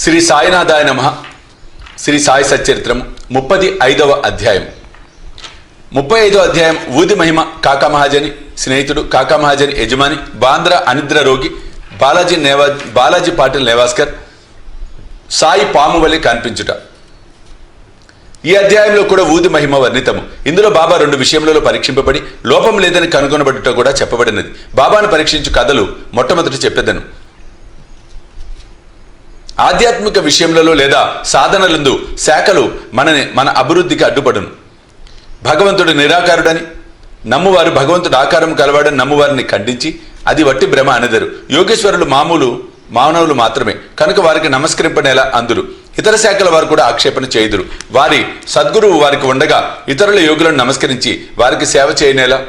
శ్రీ సాయినాథాయ నమః. శ్రీ సాయి సచ్చరిత్రము 35వ అధ్యాయం. 35వ అధ్యాయం. ఊది మహిమ. కాకా మహాజని స్నేహితుడు, కాకా మహాజని యజమాని, బాంద్రా అనిద్ర రోగి, బాలాజీ పాటిల్ నేవాస్కర్, సాయి పాము వలె కనిపించుట. ఈ అధ్యాయంలో కూడా ఊది మహిమ వర్ణితము. ఇందులో బాబా 2 విషయములలో పరీక్షింపబడి లోపం లేదని కనుగొనబడుట కూడా చెప్పబడినది. బాబాను పరీక్షించు కథలు మొట్టమొదటి చెప్పేదను. ఆధ్యాత్మిక విషయములలో లేదా సాధనలందు శాఖలు మన అభివృద్ధికి అడ్డుపడును. భగవంతుడు నిరాకారుడని నమ్మువారు భగవంతుడు ఆకారం కలవాడని నమ్మువారిని ఖండించి అది వట్టి భ్రమ అనెదరు. యోగేశ్వరులు మానవులు మాత్రమే కనుక వారికి నమస్కరింపనేలా అందురు. ఇతర శాఖల వారు కూడా ఆక్షేపణ చేయుదురు. వారి సద్గురువు వారికి ఉండగా ఇతరుల యోగులను నమస్కరించి వారికి సేవ చేయనేలా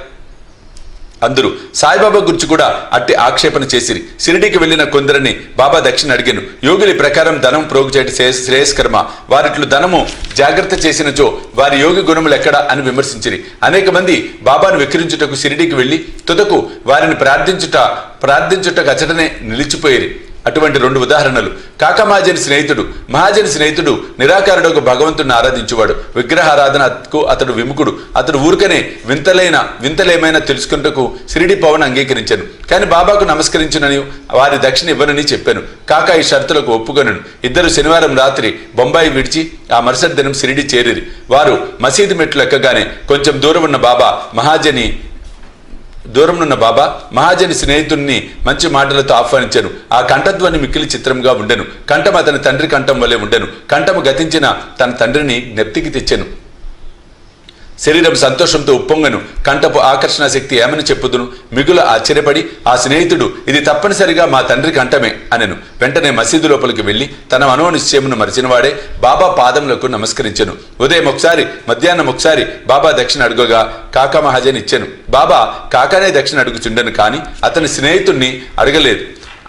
అందరూ. సాయిబాబా గురించి కూడా అట్టి ఆక్షేపణ చేసిరి. షిరిడీకి వెళ్లిన కొందరిని బాబా దక్షిణ అడిగాను. యోగుల ప్రకారం ధనం ప్రోగు చేయడం శ్రేయస్కరమ, వారిట్లు ధనము జాగ్రత్త చేసినచో వారి యోగి గుణములు ఎక్కడా అని విమర్శించిరి. అనేక మంది బాబాను వెక్కిరించుటకు షిరిడీకి వెళ్లి తుదకు వారిని ప్రార్థించుటకు అచటనే నిలిచిపోయిరి. అటువంటి 2 ఉదాహరణలు. కాకా మహాజని స్నేహితుడు నిరాకారుడు భగవంతుడిని ఆరాధించువాడు. విగ్రహారాధనకు అతడు విముఖుడు. అతడు ఊరికనే వింతలేమైనా తెలుసుకుంటకు షిరిడీ పవన్ అంగీకరించాను. కానీ బాబాకు నమస్కరించునని వారి దక్షిణ ఇవ్వనని చెప్పాను. కాకా ఈ షరతులకు ఒప్పుకొనను. ఇద్దరు శనివారం రాత్రి బొంబాయి విడిచి ఆ మరుసటి దినం షిరిడీ చేరిరి. వారు మసీదు మెట్లు ఎక్కగానే కొంచెం దూరం ఉన్న మహాజని స్నేహితుడిని మంచి మాటలతో ఆహ్వానించాను. ఆ కంఠధ్వని మిక్కిలి చిత్రంగా ఉండెను. కంఠం అతని తండ్రి కంఠం వలె ఉండెను. కంఠము గతించిన తన తండ్రిని జ్ఞప్తికి తెచ్చెను. శరీరం సంతోషంతో ఉప్పొంగను. కంఠపు ఆకర్షణ శక్తి ఏమని చెప్పుదును. మిగుల ఆశ్చర్యపడి ఆ స్నేహితుడు ఇది తప్పనిసరిగా మా తండ్రి కంఠమే అనెను. వెంటనే మసీదు లోపలికి వెళ్లి తన మనోనిశ్చయమును మరిచినవాడే బాబా పాదములకు నమస్కరించెను. ఉదయం ఒకసారి, మధ్యాహ్నం ఒకసారి బాబా దక్షిణ అడుగగా కాకా మహాజన్ ఇచ్చెను. బాబా కాకానే దక్షిణ అడుగుచుండెను, కానీ అతని స్నేహితుడిని అడగలేదు.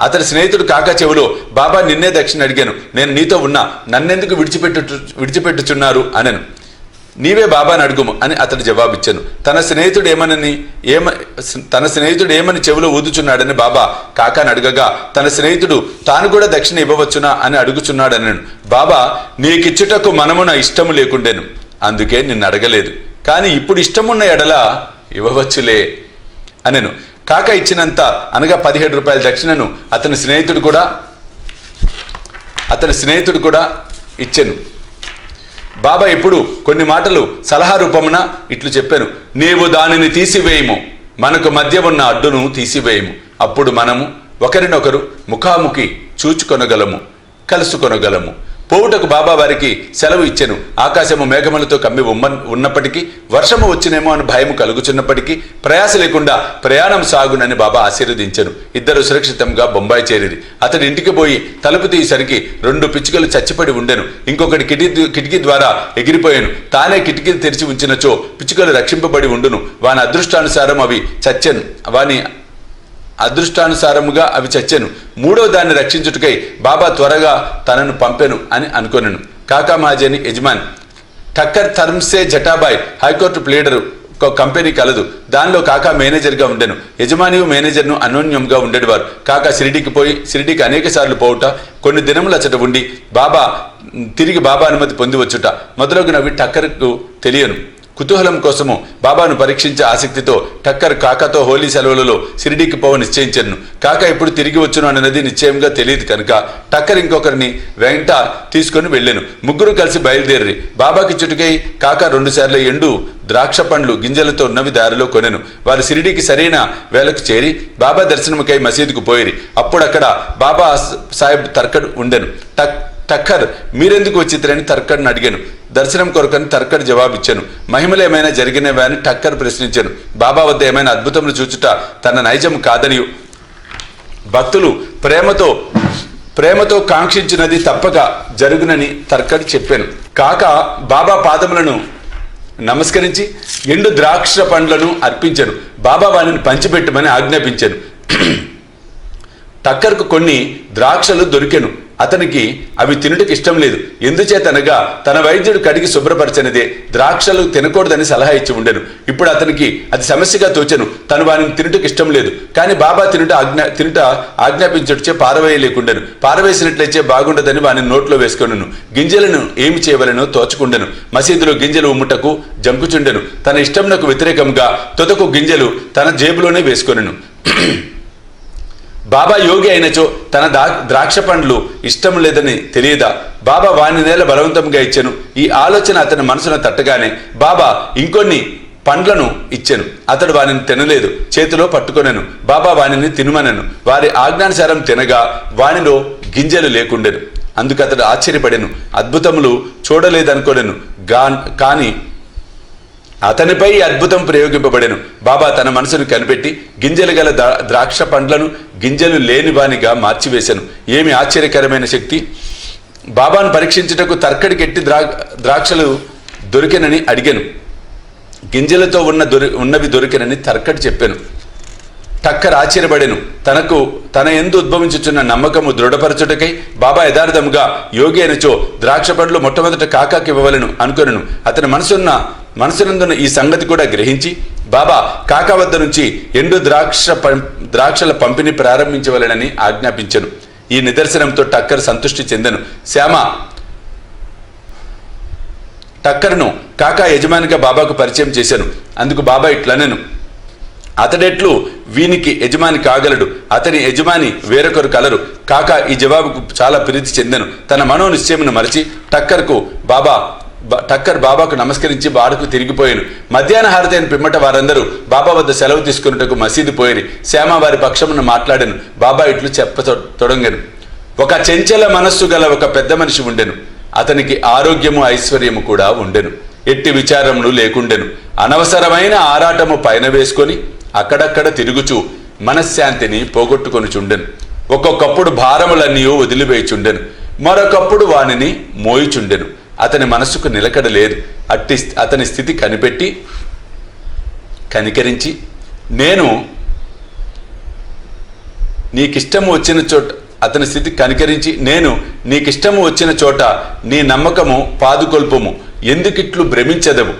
అతని స్నేహితుడు కాకా చెవులో బాబా నిన్నే దక్షిణ అడిగాను, నేను నీతో ఉన్నా, నన్నెందుకు విడిచిపెట్టుచున్నారు అనెను. నీవే బాబాని అడుగుము అని అతడు జవాబిచ్చాను. తన స్నేహితుడు ఏమని చెవిలో ఊదుచున్నాడని బాబా కాకాని అడగగా తన స్నేహితుడు తాను కూడా దక్షిణ ఇవ్వవచ్చునా అని అడుగుచున్నాడని. బాబా నీకిచ్చుటకు మనమున ఇష్టము లేకుండెను, అందుకే నిన్ను అడగలేదు, కానీ ఇప్పుడు ఇష్టమున్న ఎడల ఇవ్వవచ్చులే అనెను. కాకా ఇచ్చినంత అనగా 17 రూపాయల దక్షిణను అతని స్నేహితుడు కూడా ఇచ్చెను. బాబా ఇప్పుడు కొన్ని మాటలు సలహా రూపమున ఇట్లు చెప్పాను. నీవు దానిని తీసివేయము, మనకు మధ్య ఉన్న అడ్డును తీసివేయము. అప్పుడు మనము ఒకరినొకరు ముఖాముఖి చూచుకొనగలము, కలుసుకొనగలము. పోవుటకు బాబా వారికి సెలవు ఇచ్చెను. ఆకాశము మేఘములతో కమ్మి ఉన్నప్పటికీ, వర్షము వచ్చినేమో అని భయము కలుగుచున్నప్పటికీ ప్రయాస లేకుండా ప్రయాణం సాగునని బాబా ఆశీర్వదించెను. ఇద్దరు సురక్షితంగా బొంబాయి చేరిరి. అతడి ఇంటికి పోయి తలుపు తీసరికి 2 పిచ్చుకలు చచ్చిపడి ఉండెను. ఇంకొకటి కిటికీ ద్వారా ఎగిరిపోయాను. తానే కిటికీ తెరిచి ఉంచినచో పిచ్చుకలు రక్షింపబడి ఉండును. వాని అదృష్టానుసారముగా అవి చచ్చెను. 3వ దాన్ని రక్షించుటకై బాబా త్వరగా తనను పంపెను అని అనుకొనెను. కాకా మహాజని యజమాని ఠక్కర్ థర్మ్సే జటాబాయ్ హైకోర్టు ప్లేడరు ఒక కంపెనీ కలదు. దానిలో కాకా మేనేజర్గా ఉండెను. యజమాని మేనేజర్ను అన్యోన్యంగా ఉండేవారు. కాకా షిరిడీకి అనేక సార్లు పోవుట, కొన్ని దినములు అచ్చట ఉండి తిరిగి బాబా అనుమతి పొంది వచ్చుట మొదలగునవి టక్కర్కు తెలియను. కుతూహలం కోసము బాబాను పరీక్షించే ఆసక్తితో టక్కర్ కాకాతో హోలీ సెలవులలో షిరిడీకి పోవ నిశ్చయించను. కాకా ఎప్పుడు తిరిగి వచ్చును అన్నది నిశ్చయంగా తెలియదు కనుక టక్కర్ ఇంకొకరిని వెంట తీసుకుని వెళ్ళాను. ముగ్గురు కలిసి బయలుదేరి బాబాకి చుట్టుకై కాకా 2 సార్లు ఎండు ద్రాక్ష పండ్లు గింజలతో ఉన్నవి దారిలో కొనెను. వారు షిరిడీకి సరైన వేళకు చేరి బాబా దర్శనముకై మసీదుకు పోయిరి. అప్పుడు అక్కడ బాబా సాహెబ్ తర్కడ్ ఉండెను. టక్కర్ మీరెందుకు వచ్చిద్దరని తర్కడ్ని అడిగాను. దర్శనం కొరకని తర్కడ్ జవాబిచ్చాను. మహిమలు ఏమైనా జరిగినవా అని టక్కర్ ప్రశ్నించాను. బాబా వద్ద ఏమైనా అద్భుతములు చూచుట తన నైజం కాదని, భక్తులు ప్రేమతో కాంక్షించినది తప్పక జరుగునని తర్కడ్ చెప్పాను. కాక బాబా పాదములను నమస్కరించి ఎండు ద్రాక్ష పండ్లను అర్పించాను. బాబా వారిని పంచిపెట్టమని ఆజ్ఞాపించాను. టక్కర్కు కొన్ని ద్రాక్షలు దొరికెను. అతనికి అవి తినుటకు ఇష్టం లేదు. ఎందుచేతనగా తన వైద్యుడు కడిగి శుభ్రపరచనిదే ద్రాక్షలు తినకూడదని సలహా ఇచ్చి ఉండెను. ఇప్పుడు అతనికి అది సమస్యగా తోచెను. తను వారిని తినుటకు ఇష్టం లేదు. కానీ బాబా తినుట ఆజ్ఞాపించుటచే పారవేయలేకుండెను. పారవేసినట్లయితే బాగుండదని వాని నోట్లో వేసుకొనెను. గింజలను ఏమి చేయవలెనో తోచుకుండెను. మసీదులో గింజలు ఉమ్ముటకు జంకుచుండెను. తన ఇష్టంనకు వ్యతిరేకంగా తొదకు గింజలు తన జేబులోనే వేసుకొనెను. బాబా యోగి అయినచో తన ద్రాక్ష పండ్లు ఇష్టం లేదని తెలియదా? బాబా వాని నేల బలవంతంగా ఇచ్చెను. ఈ ఆలోచన అతని మనసును తట్టగానే బాబా ఇంకొన్ని పండ్లను ఇచ్చెను. అతడు వానిని తినలేదు, చేతిలో పట్టుకొనెను. బాబా వానిని తినుమనెను. వారి ఆజ్ఞానుసారం తినగా వానిలో గింజలు లేకుండెను. అందుకు అతడు ఆశ్చర్యపడెను, అద్భుతములు చూడలేదనుకోనెను. కానీ అతనిపై అద్భుతం ప్రయోగింపబడెను. బాబా తన మనసును కనిపెట్టి గింజలు గల ద్రాక్ష పండ్లను గింజలు లేని వానిగా మార్చివేశాను. ఏమి ఆశ్చర్యకరమైన శక్తి! బాబాను పరీక్షించుటకు తర్కడి కెట్టి ద్రాక్షలు దొరికెనని అడిగాను. గింజలతో ఉన్నవి దొరికెనని తర్కడి చెప్పాను. టక్కర్ ఆశ్చర్యపడెను. తన యందు ఉద్భవించుచున్న నమ్మకము దృఢపరచుటకై బాబా యథార్థముగా యోగి అయినచో ద్రాక్ష పండ్లు మొట్టమొదట కాకాకి ఇవ్వవలను అనుకొనెను. అతని మనసునందున ఈ సంగతి కూడా గ్రహించి బాబా కాకా వద్ద నుంచి ఎండు ద్రాక్షల పంపిణీ ప్రారంభించవలెనని ఆజ్ఞాపించెను. ఈ నిదర్శనంతో టక్కర్ సంతృష్టి చెందెను. శ్యామ టక్కర్ను కాకా యజమానిగా బాబాకు పరిచయం చేశాను. అందుకు బాబా ఇట్లనెను, అతడెట్లు వీనికి యజమాని కాగలడు? అతని యజమాని వేరొకరు కలరు. కాకా ఈ జవాబుకు చాలా ప్రీతి చెందెను. తన మనోనిశ్చయమును మరచి టక్కర్ బాబాకు నమస్కరించి బాడకు తిరిగిపోయాను. మధ్యాహ్న హారతైన పిమ్మట వారందరూ బాబా వద్ద సెలవు తీసుకున్నట్టుకు మసీదు పోయిరి. శ్యామ వారి పక్షమును మాట్లాడెను. బాబా ఇట్లు చెప్పతొడంగెను, ఒక చెంచల మనస్సు గల ఒక పెద్ద మనిషి ఉండెను. అతనికి ఆరోగ్యము ఐశ్వర్యము కూడా ఉండెను. ఎట్టి విచారములు లేకుండెను. అనవసరమైన ఆరాటము పైన వేసుకొని అక్కడక్కడ తిరుగుచూ మనశ్శాంతిని పోగొట్టుకొని చుండెను. ఒక్కొక్కప్పుడు భారములన్నీ వదిలివేయుచుండెను, మరొకప్పుడు వానిని మోయిచుండెను. అతని మనస్సుకు నిలకడ లేదు. అతని స్థితి కనికరించి నేను నీకిష్టము వచ్చిన చోట నీ నమ్మకము పాదుకొల్పము. ఎందుకిట్లు భ్రమించదవు?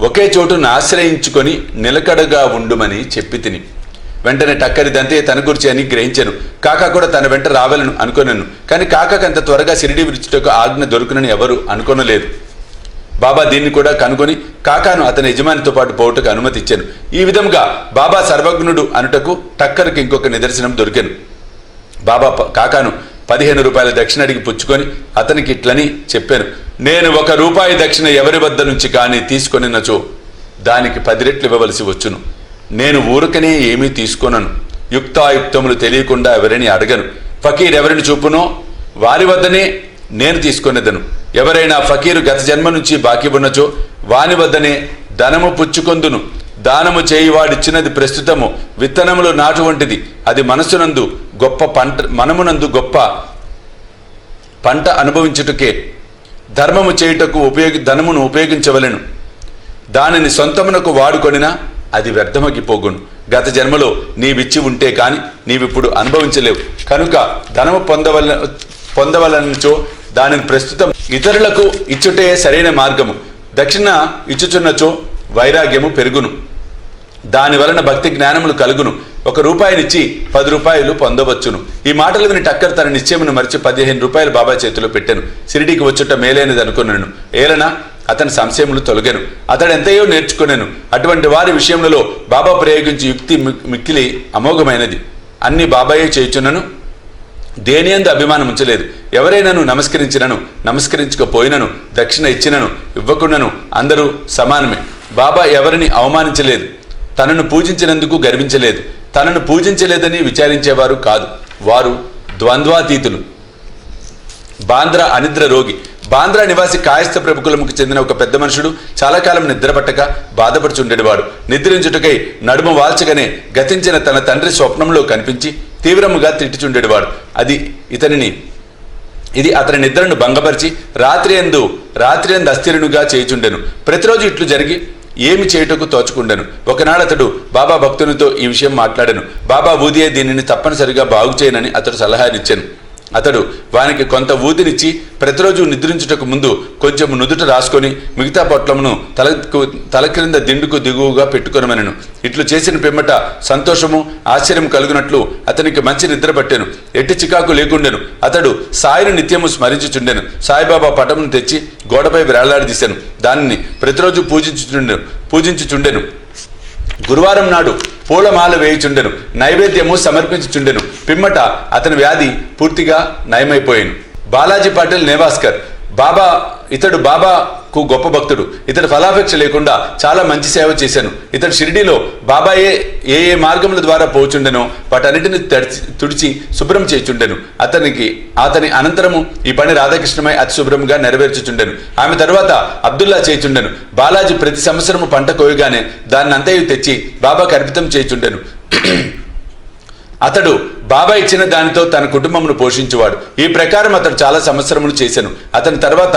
ఒకే చోటును ఆశ్రయించుకొని నిలకడగా ఉండుమని చెప్పి తిని. వెంటనే టక్కరిదంతే తన గురించి అని గ్రహించాను. కాకా కూడా తన వెంట రావాలను అనుకున్నాను. కానీ కాకాకు అంత త్వరగా షిరిడి విడిచుటకు ఆజ్ఞ దొరుకునని ఎవరు అనుకోనలేదు. బాబా దీన్ని కూడా కనుగొని కాకాను అతని యజమానితో పాటు పోవుటకు అనుమతి ఇచ్చాను. ఈ విధంగా బాబా సర్వజ్ఞుడు అనుటకు టక్కర్కి ఇంకొక నిదర్శనం దొరికాను. బాబా కాకాను 15 రూపాయల దక్షిణ అడిగి పుచ్చుకొని అతనికి ఇట్లని చెప్పాను, నేను 1 రూపాయి దక్షిణ ఎవరి వద్ద నుంచి కానీ తీసుకొనినచో దానికి 10 రెట్లు ఇవ్వవలసి వచ్చును. నేను ఊరకనే ఏమీ తీసుకొనను. యుక్తాయుక్తములు తెలియకుండా ఎవరిని అడగను. ఫకీర్ ఎవరిని చూపునో వారి వద్దనే నేను తీసుకొనేదను. ఎవరైనా ఫకీరు గత జన్మ నుంచి బాకీ ఉన్నచో వాని వద్దనే ధనము పుచ్చుకొందును. దానము చేయివాడిచ్చినది ప్రస్తుతము విత్తనములు నాటు వంటిది. అది మనమునందు గొప్ప పంట అనుభవించుటకే. ధర్మము చేయుటకు ధనమును ఉపయోగించవలెను. దానిని సొంతమునకు వాడుకొనినా అది వ్యర్థమగిపోగును. గత జన్మలో నీవిచ్చి ఉంటే కాని నీవిప్పుడు అనుభవించలేవు. కనుక ధనము పొందవలనచో దానిని ప్రస్తుతం ఇతరులకు ఇచ్చుటే సరైన మార్గము. దక్షిణ ఇచ్చుచున్నచో వైరాగ్యము పెరుగును. దాని వలన భక్తి జ్ఞానములు కలుగును. 1 రూపాయినిచ్చి 10 రూపాయలు పొందవచ్చును. ఈ మాటలు విని టక్కర్ తన నిశ్చయమును మరిచి 15 రూపాయలు బాబా చేతిలో పెట్టాను. షిరిడీకి వచ్చుట మేలైనది అనుకున్నాను. ఏలన అతని సంశయములు తొలగాను. అతడు ఎంతయో నేర్చుకున్నాను. అటువంటి వారి విషయంలో బాబా ప్రయోగించి యుక్తి మిక్కిలి అమోఘమైనది. అన్ని బాబాయే చేయుచున్నను, దేనియందు అభిమానం ఉంచలేదు. ఎవరైనాను నమస్కరించకపోయినను, దక్షిణ ఇచ్చినను ఇవ్వకుండాను అందరూ సమానమే. బాబా ఎవరిని అవమానించలేదు. తనను పూజించినందుకు గర్వించలేదు. తనను పూజించలేదని విచారించేవారు కాదు. వారు ద్వంద్వాతీతులు. బాంద్రా అనిద్ర రోగి. బాంద్రా నివాసి కాయస్థ ప్రభుకులముకు చెందిన ఒక పెద్ద మనుషుడు చాలా కాలం నిద్రపట్టక బాధపడుచుండేవాడు. నిద్రించుటకై నడుము వాల్చగానే గతించిన తన తండ్రి స్వప్నంలో కనిపించి తీవ్రముగా తిట్టుచుండేవాడు. ఇది అతని నిద్రను భంగపరిచి రాత్రి ఎందు అస్థిరునుగా చేయుచుండెను. ప్రతిరోజు ఇట్లు జరిగి ఏమి చేయుటకు తోచుకుండెను. ఒకనాడు అతడు బాబా భక్తునితో ఈ విషయం మాట్లాడాను. బాబా ఊదియే దీనిని తప్పనిసరిగా బాగు చేయనని అతడు సలహానిచ్చాను. అతడు వానికి కొంత ఊదినిచ్చి ప్రతిరోజు నిద్రించుటకు ముందు కొంచెం నుదుట రాసుకొని మిగతా పొట్లమును తల క్రింద దిండుకు దిగువగా పెట్టుకొనమనెను. ఇట్లు చేసిన పిమ్మట సంతోషము ఆశ్చర్యం కలుగునట్లు అతనికి మంచి నిద్ర పట్టెను. ఎట్టి చికాకు లేకుండెను. అతడు సాయిని నిత్యము స్మరించుచుండెను. సాయిబాబా పటమును తెచ్చి గోడపై వేలాడదీశాను. దానిని ప్రతిరోజు పూజించుచుండెను. గురువారం నాడు పూలమాల వేయుచుండెను. నైవేద్యము సమర్పించుచుండెను. పిమ్మట అతని వ్యాధి పూర్తిగా నయమైపోయాను. బాలాజీ పాటిల్ నేవాస్కర్ ఇతడు బాబాకు గొప్ప భక్తుడు. ఇతడు ఫలాపేక్ష లేకుండా చాలా మంచి సేవ చేశాను. ఇతడు షిరిడీలో బాబా ఏ మార్గముల ద్వారా పోచుండెనో వాటన్నిటిని తుడిచి శుభ్రం చేయుచుండెను. అతని అనంతరము ఈ పని రాధాకృష్ణమై అతి శుభ్రంగా నెరవేర్చుచుండెను. ఆమె తరువాత అబ్దుల్లా చేయుచుండెను. బాలాజీ ప్రతి సంవత్సరము పంట కోయగానే దాన్ని అంతయు తెచ్చి బాబాకు అర్పితం చేయుచుండెను. అతడు బాబా ఇచ్చిన దానితో తన కుటుంబమును పోషించువాడు. ఈ ప్రకారం అతడు చాలా సంవత్సరములు చేశాను. అతని తర్వాత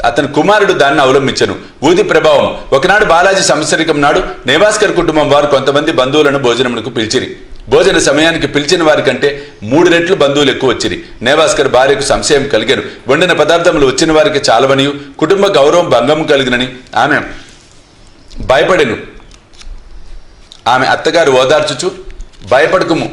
అతని కుమారుడు దాన్ని అవలంబించను. ఊది ప్రభావం. ఒకనాడు బాలాజీ సంవత్సరికం నాడు నేవాస్కర్ కుటుంబం వారు కొంతమంది బంధువులను భోజనమునకు పిలిచిరి. భోజన సమయానికి పిలిచిన వారి కంటే 3 రెట్లు బంధువులు ఎక్కువ వచ్చిరి. నేవాస్కర్ భార్యకు సంశయం కలిగాను. వండిన పదార్థములు వచ్చిన వారికి చాలవనియు కుటుంబ గౌరవం భంగం కలిగినని ఆమె భయపడెను. ఆమె అత్తగారు ఓదార్చుచు, భయపడకుము,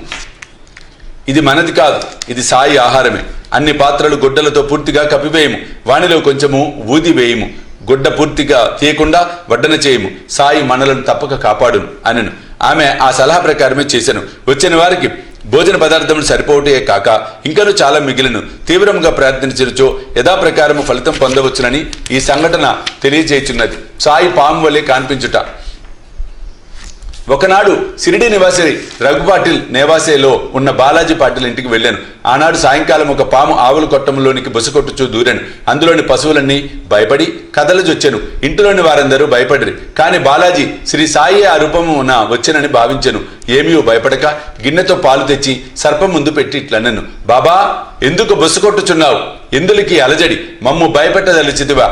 ఇది మనది కాదు, ఇది సాయి ఆహారమే. అన్ని పాత్రలు గుడ్డలతో పూర్తిగా కప్పివేయము. వానిలో కొంచెము ఊది వేయము. గుడ్డ పూర్తిగా తీయకుండా వడ్డన చేయము. సాయి మనలను తప్పక కాపాడును అనెను. ఆమె ఆ సలహా ప్రకారమే చేశాను. వచ్చిన వారికి భోజన పదార్థములు సరిపోవటే కాక ఇంకనూ చాలా మిగిలిను. తీవ్రంగా ప్రార్థించినచో యథాప్రకారము ఫలితం పొందవచ్చునని ఈ సంఘటన తెలియజేయుచున్నది. సాయి పాము వలె కాన్పించుట. ఒకనాడు సిరిడి నివాసి రఘుపాటిల్ నేవాసేలో ఉన్న బాలాజీ పాటిల్ ఇంటికి వెళ్ళాను. ఆనాడు సాయంకాలం ఒక పాము ఆవుల కొట్టంలోనికి బుసకొట్టుచూ దూరాను. అందులోని పశువులన్నీ భయపడి కదలజొచ్చెను. ఇంటిలోని వారందరూ భయపడిరి. కాని బాలాజీ శ్రీ సాయి ఆ రూపమున వచ్చెనని భావించెను. ఏమీ భయపడక గిన్నెతో పాలు తెచ్చి సర్పం ముందు పెట్టి ఇట్లనెను, బాబా, ఎందుకు బుసకొట్టుచున్నావు? ఎందులకి అలజడి? మమ్ము భయపెట్టదలిచిదివా?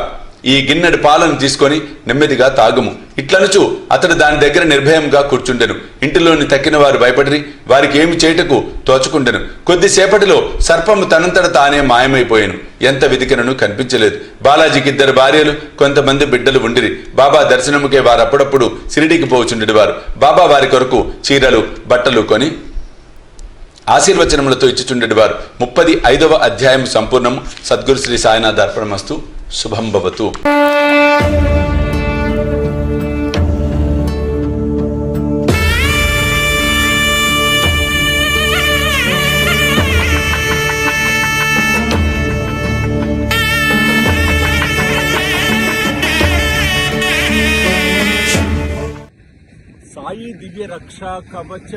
ఈ గిన్నెడు పాలను తీసుకొని నెమ్మదిగా తాగుము. ఇట్లనుచు అతడు దాని దగ్గర నిర్భయంగా కూర్చుండెను. ఇంటిలోని తక్కిన వారు భయపడి వారికి ఏమి చేయుటకు తోచుకుండెను. కొద్దిసేపటిలో సర్పము తనంతట తానే మాయమైపోయాను. ఎంత వెతికినను కనిపించలేదు. బాలాజీకి 2 భార్యలు, కొంతమంది బిడ్డలు ఉండిరి. బాబా దర్శనముకే వారు అప్పుడప్పుడు షిరిడీకి పోచుండెడు వారు. బాబా వారి కొరకు చీరలు, బట్టలు కొని ఆశీర్వచనములతో ఇచ్చుచుండెడు వారు. 35వ అధ్యాయం సంపూర్ణము. సద్గురు శ్రీ సాయినాథ్ అర్పణమస్తు. శుభం భవతు. సాయి దివ్య రక్షా కవచ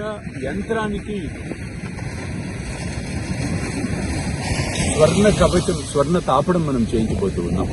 యంత్రానికి స్వర్ణ కవచం, స్వర్ణ తాపడం మనం చేయించబోతూ ఉన్నాం.